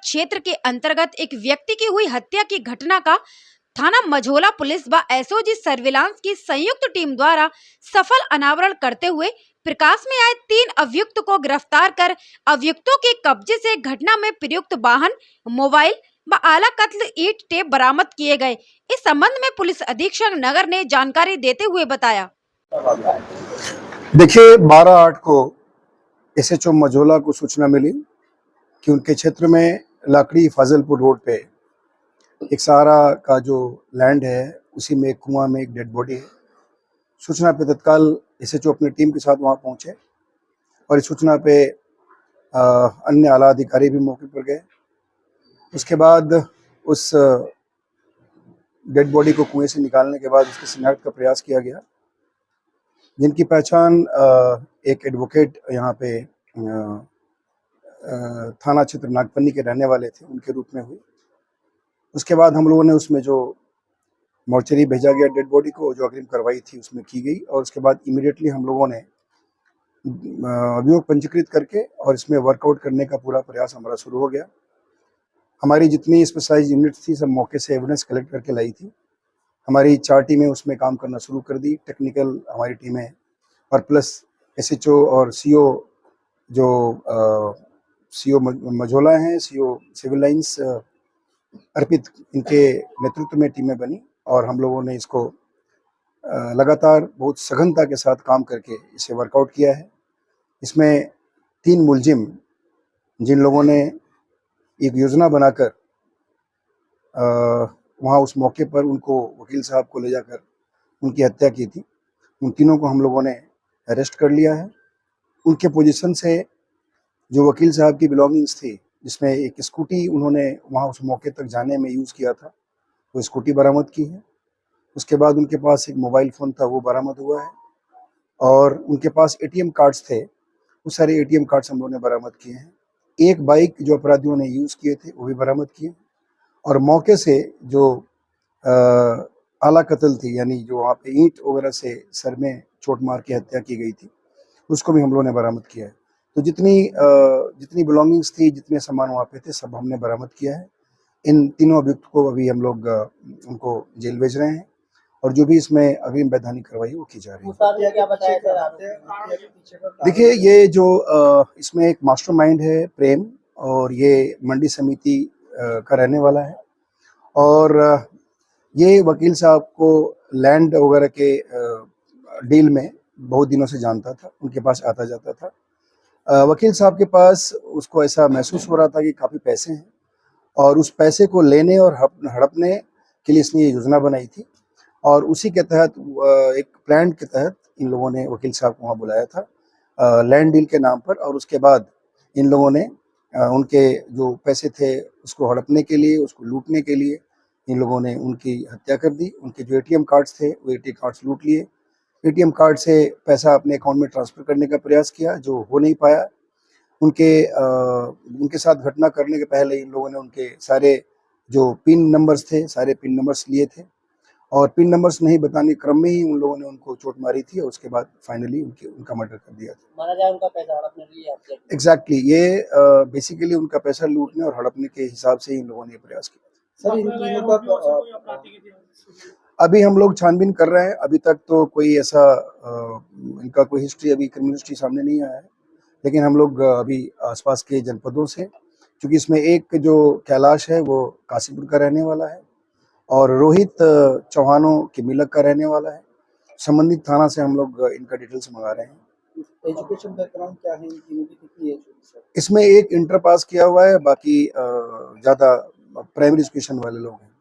क्षेत्र के अंतर्गत एक व्यक्ति की हुई हत्या की घटना का थाना मझोला पुलिस व एसओजी सर्विलांस की संयुक्त टीम द्वारा सफल अनावरण करते हुए प्रकाश में आए 3 अभियुक्त को गिरफ्तार कर अभियुक्तों के कब्जे से घटना में प्रयुक्त वाहन, मोबाइल व आला कत्ल ईंट टेप बरामद किए गए। इस संबंध में पुलिस अधीक्षक नगर ने जानकारी देते हुए बताया। देखिए, 12/8 को एसएचओ मझोला को सूचना मिली कि उनके क्षेत्र में लाकड़ी फाजिलपुर रोड पे एक सहारा का जो लैंड है उसी में एक कुआं में एक डेड बॉडी है। सूचना पे तत्काल एसएचओ अपनी टीम के साथ वहां पहुंचे और इस सूचना पे अन्य आला अधिकारी भी मौके पर गए। उसके बाद उस डेड बॉडी को कुएं से निकालने के बाद उसकी शिनाख्त का प्रयास किया गया, जिनकी पहचान एक एडवोकेट यहाँ पे थाना क्षेत्र नागपन्नी के रहने वाले थे उनके रूप में हुई। उसके बाद हम लोगों ने उसमें जो मोर्चरी भेजा गया डेड बॉडी को, जो अग्रिम कार्रवाई थी उसमें की गई और उसके बाद इमीडिएटली हम लोगों ने अभियोग पंजीकृत करके और इसमें वर्कआउट करने का पूरा प्रयास हमारा शुरू हो गया। हमारी जितनी स्पेशलाइज्ड यूनिट्स थी सब मौके से एविडेंस कलेक्ट करके लाई थी। हमारी 4 टीमें उसमें काम करना शुरू कर दी, टेक्निकल हमारी टीमें और प्लस एसएचओ और सीओ जो सीओ मझोला हैं, सीओ सिविल लाइंस अर्पित, इनके नेतृत्व में टीमें बनी और हम लोगों ने इसको लगातार बहुत सघनता के साथ काम करके इसे वर्कआउट किया है। इसमें 3 मुलजिम जिन लोगों ने एक योजना बनाकर वहाँ उस मौके पर उनको वकील साहब को ले जाकर उनकी हत्या की थी, उन तीनों को हम लोगों ने अरेस्ट कर लिया है। उनके पोजीशन से जो वकील साहब की बिलोंगिंग्स थी, जिसमें एक स्कूटी उन्होंने वहाँ उस मौके तक जाने में यूज़ किया था, वो स्कूटी बरामद की है। उसके बाद उनके पास एक मोबाइल फ़ोन था, वो बरामद हुआ है और उनके पास एटीएम कार्ड्स थे, वो सारे एटीएम कार्ड्स हम लोगों ने बरामद किए हैं। एक बाइक जो अपराधियों ने यूज़ किए थे वो भी बरामद किए और मौके से जो आला कत्ल थी, यानी जो वहाँ पे ईंट वगैरह से सर में चोट मार के हत्या की गई थी, उसको भी हम लोगों ने बरामद किया है। तो जितनी बिलोंगिंग्स थी, जितने सामान वहाँ पे थे, सब हमने बरामद किया है। इन तीनों अभियुक्त को अभी हम लोग उनको जेल भेज रहे हैं और जो भी इसमें अग्रिम वैधानिक कार्रवाई वो की जा रही है। क्या बताया सर? देखिए, ये जो इसमें एक मास्टरमाइंड है प्रेम, और ये मंडी समिति का रहने वाला है और ये वकील साहब को लैंड वगैरह के डील में बहुत दिनों से जानता था, उनके पास आता जाता था। वकील साहब के पास उसको ऐसा महसूस हो रहा था कि काफ़ी पैसे हैं और उस पैसे को लेने और हड़पने के लिए इसने ये योजना बनाई थी और उसी के तहत एक प्लान के तहत इन लोगों ने वकील साहब को वहाँ बुलाया था लैंड डील के नाम पर, और उसके बाद इन लोगों ने उनके जो पैसे थे उसको हड़पने के लिए, उसको लूटने के लिए इन लोगों ने उनकी हत्या कर दी। उनके जो एटीएम कार्ड्स थे वो एटीएम कार्ड्स लूट लिए, एटीएम कार्ड से पैसा अपने अकाउंट में ट्रांसफ़र करने का प्रयास किया, जो हो नहीं पाया। उनके साथ घटना करने के पहले इन लोगों ने उनके सारे जो पिन नंबर्स थे, सारे पिन नंबर्स लिए थे और पिन नंबर्स नहीं बताने के क्रम में ही उन लोगों ने उनको चोट मारी थी और उसके बाद फाइनली उनका मर्डर कर दिया था। माना जाए उनका पैसा हड़पने के लिए। एग्जैक्टली, ये बेसिकली उनका पैसा लूटने और हड़पने के हिसाब से इन लोगों ने प्रयास किया। सर, इन तीनों का अभी हम लोग छानबीन कर रहे हैं। अभी तक तो कोई ऐसा इनका कोई हिस्ट्री, अभी क्रिमिनल हिस्ट्री सामने नहीं आया है, लेकिन हम लोग अभी आसपास के जनपदों से, क्योंकि इसमें एक जो कैलाश है वो काशीपुर का रहने वाला है और रोहित चौहानों के मिलक का रहने वाला है, संबंधित थाना से हम लोग इनका डिटेल्स मंगा रहे हैं। एजुकेशन बैकग्राउंड क्या है, कितनी एज है? इसमें एक इंटर पास किया हुआ है, बाकी ज़्यादा प्राइमरी एजुकेशन वाले लोग हैं।